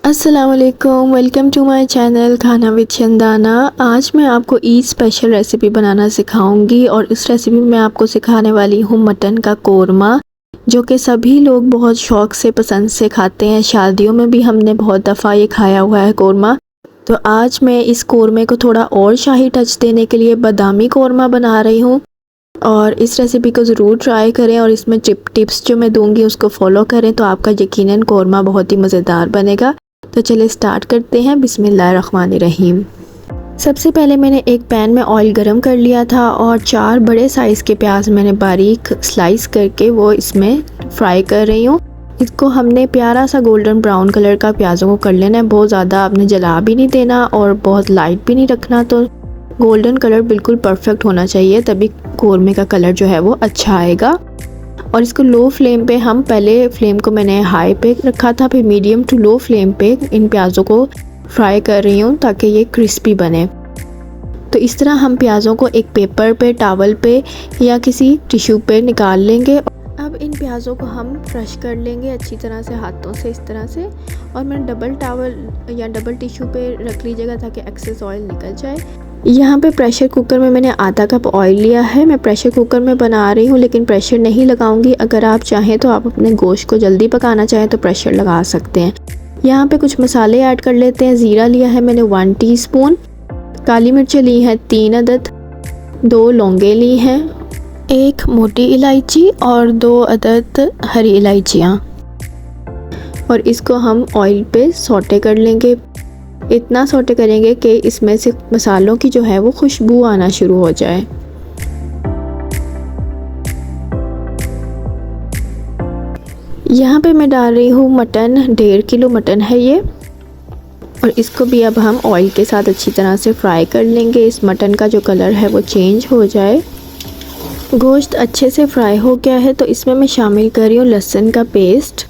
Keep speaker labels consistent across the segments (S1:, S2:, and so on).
S1: अस्सलामुअलैकुम, welcome to my channel खाना with Chandana. आज मैं आपको ईद स्पेशल रेसिपी बनाना सिखाऊंगी और इस रेसिपी में मैं आपको सिखाने वाली हूँ मटन का कोरमा, जो कि सभी लोग बहुत शौक़ से पसंद से खाते हैं। शादियों में भी हमने बहुत दफ़ा ये खाया हुआ है कोरमा। तो आज मैं इस कोरमे को थोड़ा और शाही टच देने के लिए बादामी कोरमा बना रही हूँ और इस रेसिपी को ज़रूर ट्राई करें और इसमें टिप्स जो मैं दूंगी उसको फॉलो करें तो आपका यकीनन कोरमा बहुत ही मज़ेदार बनेगा। तो चलिए स्टार्ट करते हैं। बिस्मिल्लाहिर्रहमानिर्रहीम। सबसे पहले मैंने एक पैन में ऑयल गरम कर लिया था और 4 बड़े साइज़ के प्याज मैंने बारीक स्लाइस करके वो इसमें फ्राई कर रही हूँ। इसको हमने प्यारा सा गोल्डन ब्राउन कलर का प्याज़ों को कर लेना है। बहुत ज़्यादा आपने जला भी नहीं देना और बहुत लाइट भी नहीं रखना। तो गोल्डन कलर बिल्कुल परफेक्ट होना चाहिए, तभी कोरमे का कलर जो है वो अच्छा आएगा। और इसको लो फ्लेम पे हम पहले फ्लेम को मैंने हाई पे रखा था, फिर मीडियम टू लो फ्लेम पे इन प्याज़ों को फ्राई कर रही हूँ ताकि ये क्रिस्पी बने। तो इस तरह हम प्याज़ों को एक पेपर पे, टॉवल पे या किसी टिश्यू पे निकाल लेंगे। अब इन प्याज़ों को हम क्रश कर लेंगे अच्छी तरह से हाथों से, इस तरह से। और मैंने डबल टॉवल या डबल टिश्यू पे रख लीजिएगा ताकि एक्सेस ऑयल निकल जाए। यहाँ पे प्रेशर कुकर में मैंने आधा कप ऑयल लिया है। मैं प्रेशर कुकर में बना रही हूँ लेकिन प्रेशर नहीं लगाऊंगी। अगर आप चाहें तो आप अपने गोश्त को जल्दी पकाना चाहें तो प्रेशर लगा सकते हैं। यहाँ पे कुछ मसाले ऐड कर लेते हैं। ज़ीरा लिया है मैंने 1 टीस्पून, काली मिर्चें ली हैं 3 अदद, 2 लौंगे ली हैं, 1 मोटी इलायची और 2 अदद हरी इलायचियाँ। और इसको हम ऑयल पे सौटे कर लेंगे। इतना सौटे करेंगे कि इसमें से मसालों की जो है वो खुशबू आना शुरू हो जाए। यहाँ पे मैं डाल रही हूँ मटन, 1.5 किलो मटन है ये। और इसको भी अब हम ऑयल के साथ अच्छी तरह से फ्राई कर लेंगे। इस मटन का जो कलर है वो चेंज हो जाए। गोश्त अच्छे से फ्राई हो गया है तो इसमें मैं शामिल कर रही हूँ लहसुन का पेस्ट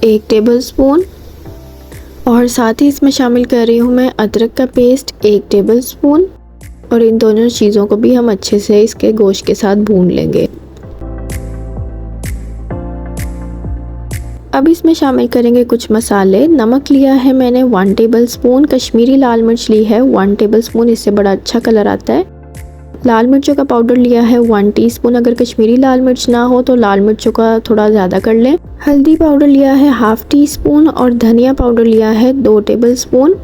S1: 1 टेबलस्पून और साथ ही इसमें शामिल कर रही हूँ मैं अदरक का पेस्ट 1 टेबलस्पून। और इन दोनों चीज़ों को भी हम अच्छे से इसके गोश्त के साथ भून लेंगे। अब इसमें शामिल करेंगे कुछ मसाले। नमक लिया है मैंने 1 टेबलस्पून, कश्मीरी लाल मिर्च ली है 1 टेबलस्पून, इससे बड़ा अच्छा कलर आता है। लाल मिर्चों का पाउडर लिया है 1 टीस्पून, अगर कश्मीरी लाल मिर्च ना हो तो लाल मिर्चों का थोड़ा ज़्यादा कर लें। हल्दी पाउडर लिया है 1/2 टीस्पून और धनिया पाउडर लिया है 2 टेबलस्पून।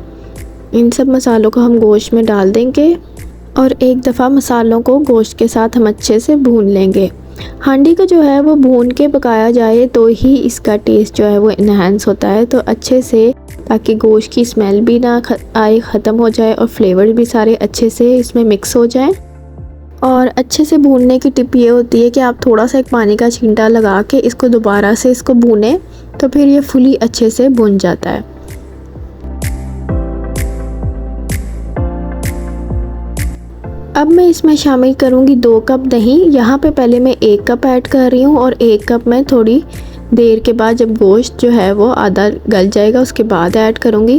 S1: इन सब मसालों को हम गोश्त में डाल देंगे और एक दफ़ा मसालों को गोश्त के साथ हम अच्छे से भून लेंगे। हांडी का जो है वो भून के पकाया जाए तो ही इसका टेस्ट जो है वो इन्हेंस होता है। तो अच्छे से, ताकि गोश्त की स्मेल भी ना आए, ख़त्म हो जाए और फ्लेवर भी सारे अच्छे से इसमें मिक्स हो जाएं। और अच्छे से भूनने की टिप ये होती है कि आप थोड़ा सा एक पानी का छींटा लगा के इसको दोबारा से इसको भूनें तो फिर ये फुली अच्छे से भुन जाता है। अब मैं इसमें शामिल करूँगी 2 कप दही। यहाँ पे पहले मैं 1 कप ऐड कर रही हूँ और 1 कप मैं थोड़ी देर के बाद, जब गोश्त जो है वो आधा गल जाएगा उसके बाद ऐड करूँगी।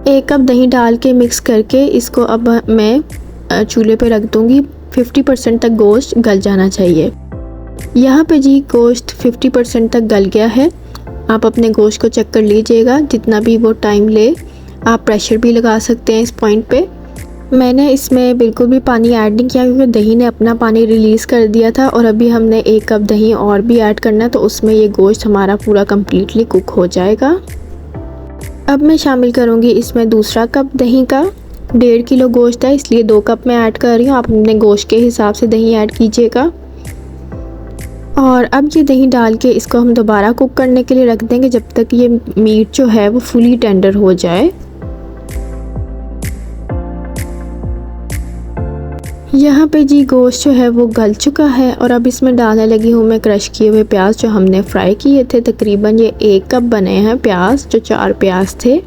S1: 1 कप दही डाल के मिक्स करके इसको अब मैं चूल्हे पे रख दूँगी। 50% तक गोश्त गल जाना चाहिए। यहाँ पे जी गोश्त 50% तक गल गया है। आप अपने गोश्त को चेक कर लीजिएगा, जितना भी वो टाइम ले। आप प्रेशर भी लगा सकते हैं इस पॉइंट पे। मैंने इसमें बिल्कुल भी पानी ऐड नहीं किया क्योंकि दही ने अपना पानी रिलीज़ कर दिया था। और अभी हमने 1 कप दही और भी ऐड करना है तो उसमें ये गोश्त हमारा पूरा कम्प्लीटली कुक हो जाएगा। अब मैं शामिल करूँगी इसमें दूसरा कप दही का। 1.5 किलो गोश्त है इसलिए 2 कप मैं ऐड कर रही हूँ। आप अपने गोश्त के हिसाब से दही ऐड कीजिएगा। और अब ये दही डाल के इसको हम दोबारा कुक करने के लिए रख देंगे जब तक ये मीट जो है वो फुली टेंडर हो जाए। यहाँ पे जी गोश्त जो है वो गल चुका है और अब इसमें डालने लगी हूँ मैं क्रश किए हुए प्याज जो हमने फ्राई किए थे। तकरीबन ये 1 कप बने हैं प्याज, जो 4 प्याज थे।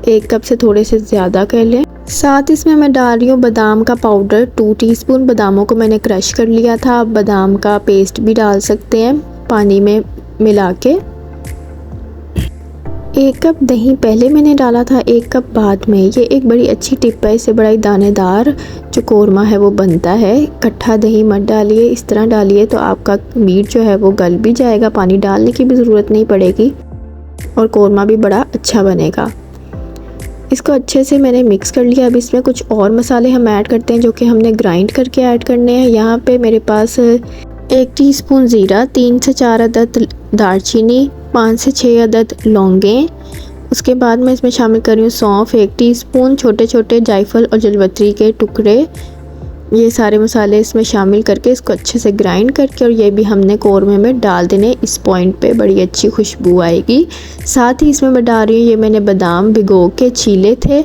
S1: 1 कप से थोड़े से ज़्यादा कर लें। साथ इसमें मैं डाल रही हूँ बादाम का पाउडर 2 टीस्पून। बादामों को मैंने क्रश कर लिया था। आप बादाम का पेस्ट भी डाल सकते हैं पानी में मिला के। 1 कप दही पहले मैंने डाला था, 1 कप बाद में। ये एक बड़ी अच्छी टिप है, इससे बड़ा ही दानेदार जो कोरमा है वो बनता है। इकट्ठा दही मत डालिए, इस तरह डालिए तो आपका मीट जो है वो गल भी जाएगा, पानी डालने की भी ज़रूरत नहीं पड़ेगी। और कोरमा भी बड़ा अच्छा बनेगा। इसको अच्छे से मैंने मिक्स कर लिया। अब इसमें कुछ और मसाले हम ऐड करते हैं जो कि हमने ग्राइंड करके ऐड करने हैं। यहाँ पे मेरे पास 1 टीस्पून ज़ीरा, 3 से 4 अदद दालचीनी, 5 से 6 अदद लौंगें। उसके बाद मैं इसमें शामिल कर रही हूँ सौंफ 1 टीस्पून, छोटे छोटे जायफल और जलवत्री के टुकड़े। ये सारे मसाले इसमें शामिल करके इसको अच्छे से ग्राइंड करके और ये भी हमने कोरमे में डाल देने। इस पॉइंट पे बड़ी अच्छी खुशबू आएगी। साथ ही इसमें मैं डाल रही हूँ, ये मैंने बादाम भिगो के छीले थे,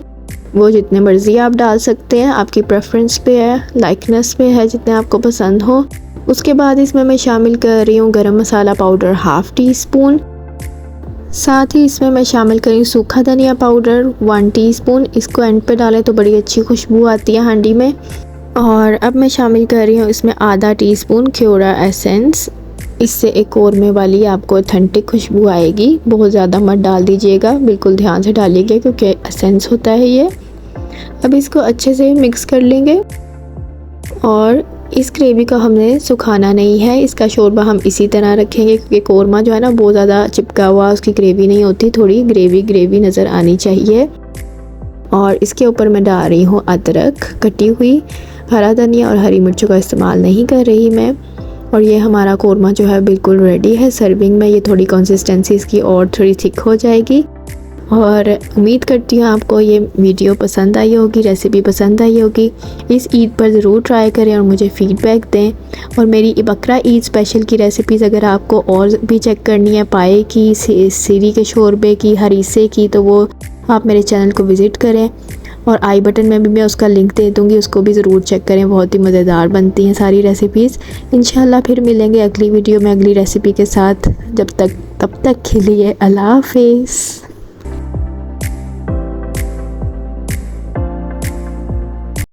S1: वो जितने मर्ज़ी आप डाल सकते हैं, आपकी प्रेफरेंस पे है, लाइकनेस पे है, जितने आपको पसंद हो। उसके बाद इसमें मैं शामिल कर रही हूँ गरम मसाला पाउडर 1/2 टीस्पून। साथ ही इसमें मैं शामिल करी सूखा धनिया पाउडर 1 टीस्पून। इसको एंड पे डालें तो बड़ी अच्छी खुशबू आती है हांडी में। और अब मैं शामिल कर रही हूँ इसमें आधा टीस्पून क्योरा एसेंस। इससे एक कोरमे वाली आपको ऑथेंटिक खुशबू आएगी। बहुत ज़्यादा मत डाल दीजिएगा, बिल्कुल ध्यान से डालिएगा क्योंकि एसेंस होता है ये। अब इसको अच्छे से मिक्स कर लेंगे और इस ग्रेवी को हमने सुखाना नहीं है। इसका शोरबा हम इसी तरह रखेंगे क्योंकि कोरमा जो है ना बहुत ज़्यादा चिपका हुआ उसकी ग्रेवी नहीं होती, थोड़ी ग्रेवी नज़र आनी चाहिए। और इसके ऊपर मैं डाल रही हूँ अदरक कटी हुई, हरा धनिया और हरी मिर्चों का इस्तेमाल नहीं कर रही मैं। और ये हमारा कोरमा जो है बिल्कुल रेडी है सर्विंग में। ये थोड़ी कंसिस्टेंसी इसकी और थोड़ी थिक हो जाएगी। और उम्मीद करती हूँ आपको ये वीडियो पसंद आई होगी, रेसिपी पसंद आई होगी। इस ईद पर ज़रूर ट्राई करें और मुझे फ़ीडबैक दें। और मेरी बकरा ईद स्पेशल की रेसिपीज़ अगर आपको और भी चेक करनी है, पाए की, सीरी के शोरबे की, हरीसे की, तो वो आप मेरे चैनल को विज़िट करें। और आई बटन में भी मैं उसका लिंक दे दूँगी, उसको भी ज़रूर चेक करें। बहुत ही मज़ेदार बनती हैं सारी रेसिपीज़। इंशाल्लाह फिर मिलेंगे अगली वीडियो में अगली रेसिपी के साथ। तब तक के लिए अल्लाह हाफ़िज़।